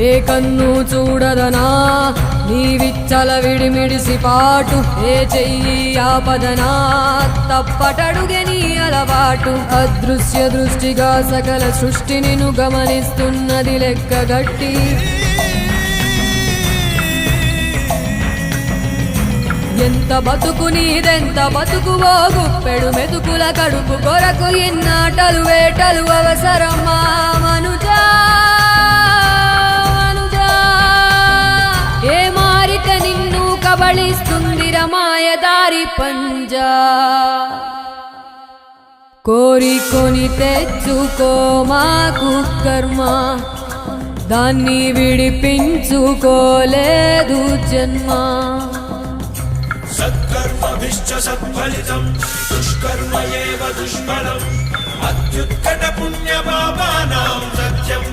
ఏ కన్ను చూడదనా నీవిచ్చల విడిమిడిసి పాటు ఏ చెయ్యి ఆపదనా తప్పటడుగే నీ అలవాటు అదృశ్య దృష్టిగా సకల సృష్టిని ను గమనిస్తున్నది లెక్కగట్టి ఎంత బతుకు నీదెంత బతుకువో గుప్పెడు మెతుకుల కడుపు కొరకు ఎన్నాటలు వేటలు అవసరమా మనుజా ఏ మారిక నిన్ను కబళిస్తుంది రమాయదారి పంజా కోరికొని తెచ్చుకో మాకు కర్మ దాన్ని విడిపించుకోలేదు జన్మ సత్కర్మభిశ్చ సత్ఫలితం దుష్కర్మ ఏవ దుష్ఫలం అత్యుత్కట పుణ్య పాపానాం సత్యం